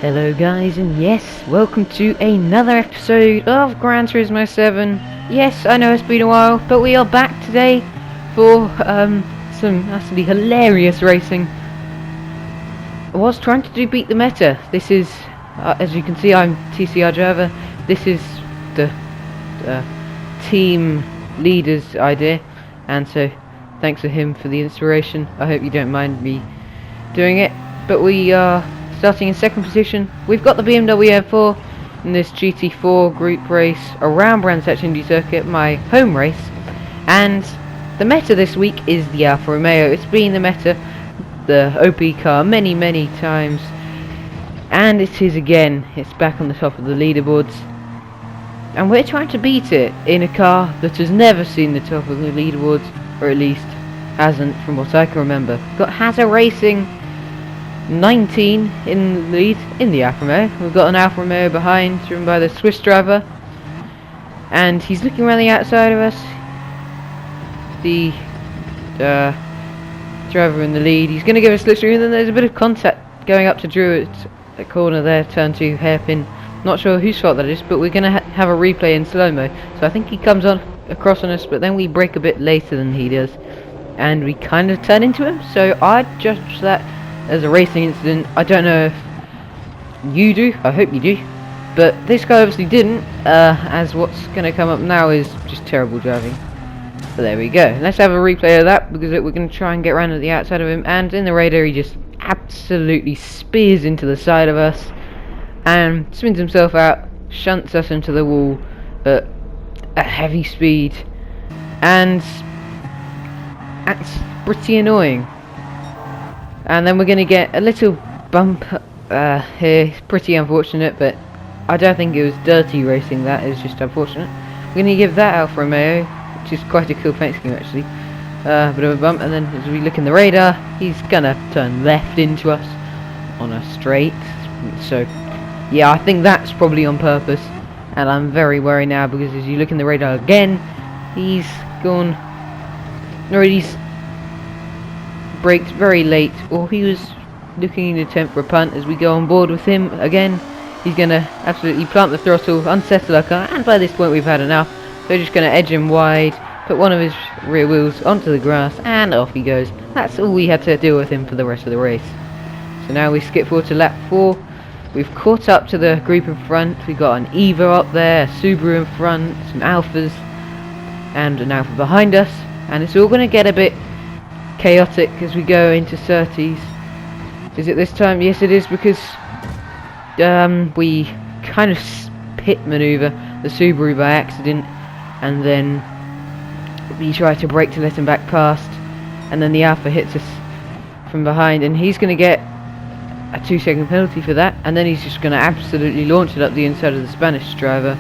Hello guys, and yes, welcome to another episode of Gran Turismo 7. Yes, I know it's been a while, but we are back today for some absolutely hilarious racing. I was trying to beat the meta. This is, as you can see, I'm TCR driver. This is the team leader's idea, and so thanks to him for the inspiration. I hope you don't mind me doing it, but we are starting in second position. We've got the BMW M4 in this GT4 group race around Gran Indy circuit, my home race, and the meta this week is the Alfa Romeo. It's been the meta, the OP car, many times, and it is again. It's back on the top of the leaderboards, and we're trying to beat it in a car that has never seen the top of the leaderboards, or at least hasn't from what I can remember. We've got Hazza Racing 19 in the lead in the Alfa Romeo. We've got an Alfa Romeo behind, driven by the Swiss driver, and he's looking around the outside of us. The driver in the lead, he's going to give a slipstream, and then there's a bit of contact going up to Drew at the corner there, turn 2 hairpin. Not sure whose fault that is, but we're going to have a replay in slow-mo. So I think he comes on across on us, but then we brake a bit later than he does, and we kind of turn into him. So I judge that as a racing incident. I don't know if you do, I hope you do, but this guy obviously didn't, as what's going to come up now is just terrible driving. But there we go. Let's have a replay of that, because we're going to try and get around to the outside of him, and in the radar he just absolutely spears into the side of us and spins himself out, shunts us into the wall at a heavy speed, and that's pretty annoying. And then we're going to get a little bump here. It's pretty unfortunate, but I don't think it was dirty racing. That is just unfortunate. We're going to give that Alfa Romeo, which is quite a cool paint scheme actually, a bit of a bump, and then as we look in the radar, he's going to turn left into us on a straight. So yeah, I think that's probably on purpose, and I'm very worried now, because as you look in the radar again, he's gone, or he's braked very late, or he was looking to attempt for a punt. As we go on board with him again, he's going to absolutely plant the throttle, unsettle our car, and by this point we've had enough. So we're just going to edge him wide, put one of his rear wheels onto the grass, and off he goes. That's all we had to deal with him for the rest of the race. So now we skip forward to lap 4. We've caught up to the group in front. We've got an Evo up there, a Subaru in front, some Alphas, and an Alpha behind us, and it's all going to get a bit chaotic as we go into 30s. Is it this time? Yes it is, because we kind of pit maneuver the Subaru by accident, and then we try to brake to let him back past, and then the Alpha hits us from behind, and he's going to get a 2-second penalty for that, and then he's just going to absolutely launch it up the inside of the Spanish driver,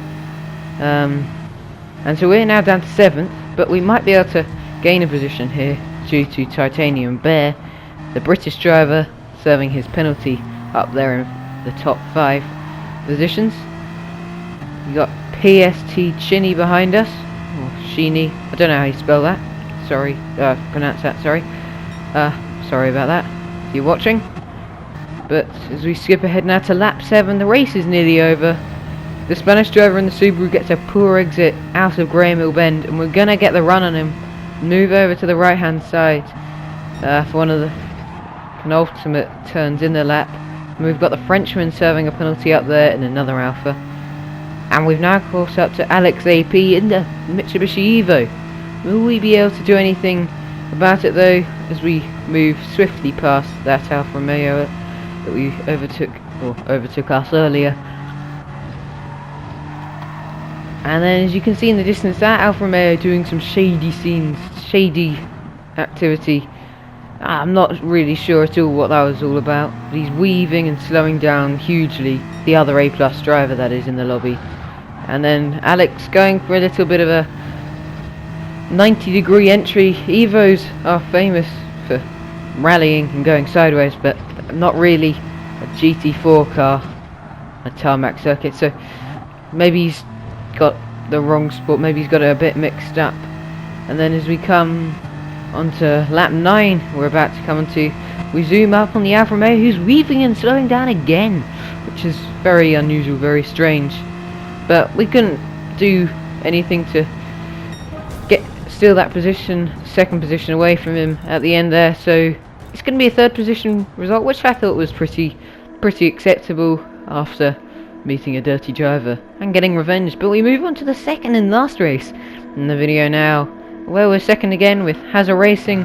and so we're now down to 7th, but we might be able to gain a position here due to Titanium Bear, the British driver, serving his penalty up there in the top 5 positions. We got PST Chinny behind us, or Sheeny, I don't know how you spell that, sorry, pronounce that, sorry about that if you're watching. But as we skip ahead now to lap 7, the race is nearly over. The Spanish driver in the Subaru gets a poor exit out of Graham Hill Bend, and we're gonna get the run on him. Move over to the right hand side for one of the penultimate turns in the lap, and we've got the Frenchman serving a penalty up there in another Alpha, and we've now caught up to Alex AP in the Mitsubishi Evo. Will we be able to do anything about it though, as we move swiftly past that Alfa Romeo that we overtook us earlier? And then as you can see in the distance, that Alfa Romeo doing some shady activity. I'm not really sure at all what that was all about, but he's weaving and slowing down hugely the other A+ driver that is in the lobby. And then Alex going for a little bit of a 90-degree entry. Evos are famous for rallying and going sideways, but not really a GT4 car, a tarmac circuit, so maybe he's got the wrong sport, maybe he's got it a bit mixed up. And then as we come onto lap 9, we're about to come onto, we zoom up on the Alfa Romeo, who's weaving and slowing down again. which is very unusual, very strange. But we couldn't do anything to steal that position, second position away from him at the end there. So it's going to be a third position result, which I thought was pretty acceptable after meeting a dirty driver and getting revenge. But we move on to the second and last race in the video now, where we're second again with Hazard Racing.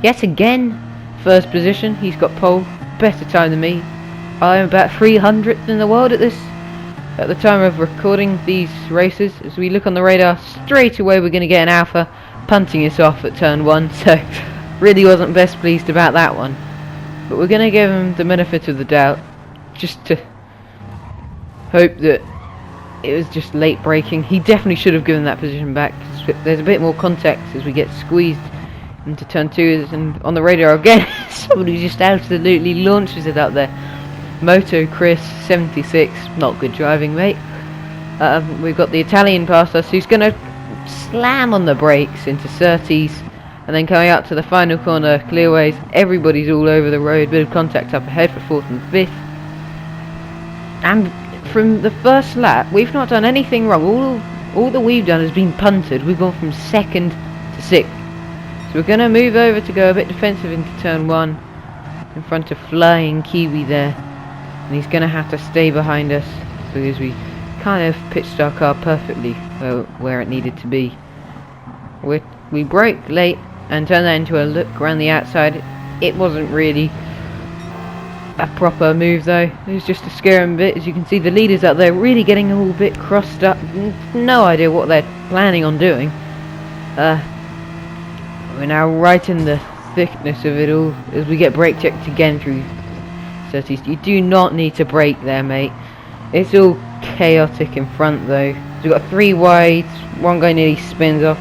Yet again, first position. He's got pole, better time than me. I'm about 300th in the world at the time of recording these races. As we look on the radar, straight away we're going to get an Alpha punting us off at turn 1, so really wasn't best pleased about that one. But we're going to give him the benefit of the doubt, just to hope that it was just late braking. He definitely should have given that position back, because there's a bit more contact as we get squeezed into turn 2, and on the radar again, somebody just absolutely launches it up there. Moto Chris 76, not good driving, mate. We've got the Italian past us, who's going to slam on the brakes into 30s, and then coming out to the final corner, clearways, everybody's all over the road, bit of contact up ahead for 4th and 5th. And from the first lap, we've not done anything wrong. All that we've done has been punted. We've gone from 2nd to 6th. So we're going to move over to go a bit defensive into turn 1, in front of Flying Kiwi there. And he's going to have to stay behind us, because we kind of pitched our car perfectly where it needed to be. We broke late and turned that into a look around the outside. It wasn't really a proper move though. It was just to scare him a bit. As you can see, the leaders out there really getting a little bit crossed up. No idea what they're planning on doing. We're now right in the thickness of it all as we get brake checked again through 30s. You do not need to brake there, mate. It's all chaotic in front though. So we've got 3 wides, one guy nearly spins off,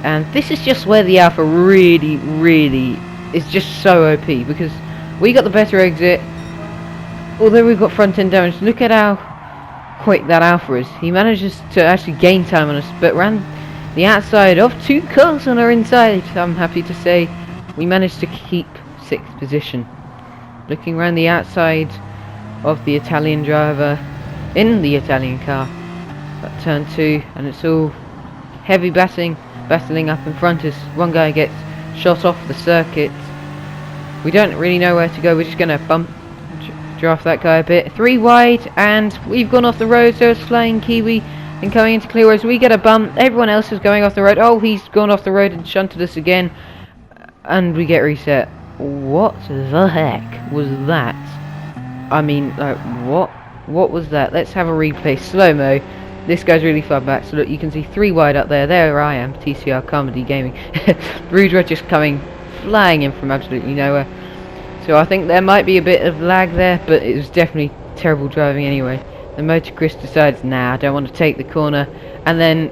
and this is just where the Alpha really is just so OP, because we got the better exit, although we've got front end damage. Look at how quick that Alpha is. He manages to actually gain time on us, but ran the outside of 2 cars on our inside. I'm happy to say we managed to keep 6th position. Looking around the outside of the Italian driver in the Italian car at turn 2, and it's all heavy battling up in front as one guy gets shot off the circuit. We don't really know where to go. We're just going to draft that guy a bit. 3 wide, and we've gone off the road, so it's Flying Kiwi. And coming into clearways, we get a bump. Everyone else is going off the road. Oh, he's gone off the road and shunted us again, and we get reset. What the heck was that? I mean, like, what was that? Let's have a replay. Slow-mo. This guy's really far back, so look, you can see 3 wide up there. There I am, TCR Comedy Gaming. Rudra just coming, flying in from absolutely nowhere. So I think there might be a bit of lag there, but it was definitely terrible driving anyway. The Motor Chris decides, nah, I don't want to take the corner, and then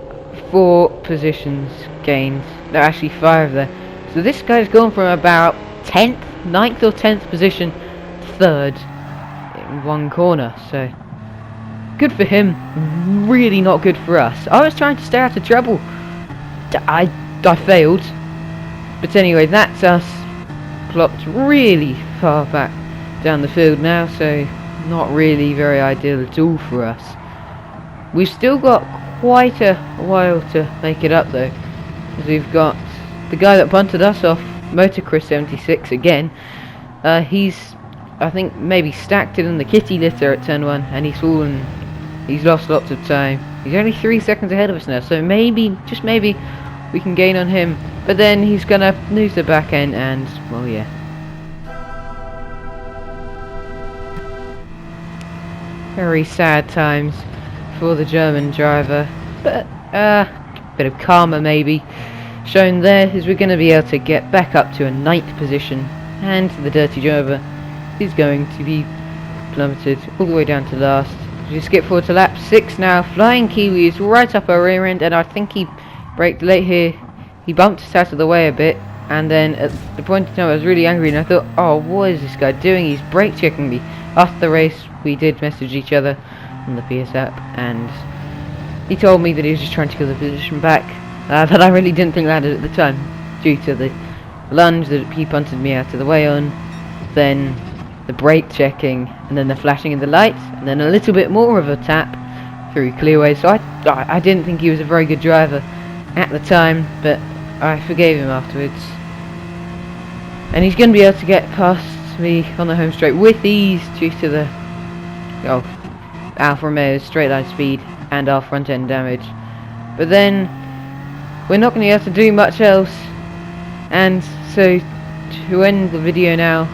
4 positions gained. No, actually 5 there. So this guy's gone from about 10th, 9th or 10th position to 3rd in 1 corner, so good for him, really not good for us. I was trying to stay out of trouble. I failed. But anyway, that's us plopped really far back down the field now, so not really very ideal at all for us. We've still got quite a while to make it up though, because we've got the guy that punted us off, Motor Chris 76 again. He's, I think, maybe stacked it in the kitty litter at turn 1, and he's fallen. He's lost lots of time. He's only 3 seconds ahead of us now, so maybe, just maybe, we can gain on him. But then he's gonna lose the back end, and, well, yeah. Very sad times for the German driver, but bit of karma maybe shown there, as we're going to be able to get back up to a 9th position, and the dirty driver is going to be plummeted all the way down to last. We skip forward to lap 6 now. Flying Kiwi is right up our rear end, and I think he braked late here. He bumped us out of the way a bit, and then at the point in time I was really angry, and I thought, oh, what is this guy doing? He's brake checking me. After the race we did message each other on the PS app, and he told me that he was just trying to kill the position back, that I really didn't think landed at the time, due to the lunge that he punted me out of the way on. Then the brake checking, and then the flashing of the lights, and then a little bit more of a tap through clearways. So I didn't think he was a very good driver at the time, but I forgave him afterwards. And he's going to be able to get past me on the home straight with ease due to the Alfa Romeo's straight line speed and our front end damage. But then we're not going to be able to do much else, and so to end the video now,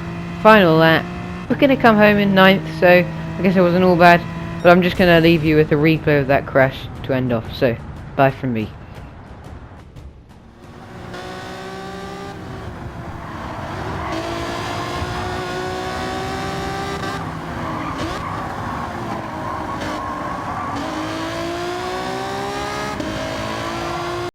final lap, we're going to come home in 9th, so I guess it wasn't all bad, but I'm just going to leave you with a replay of that crash to end off. So bye from me.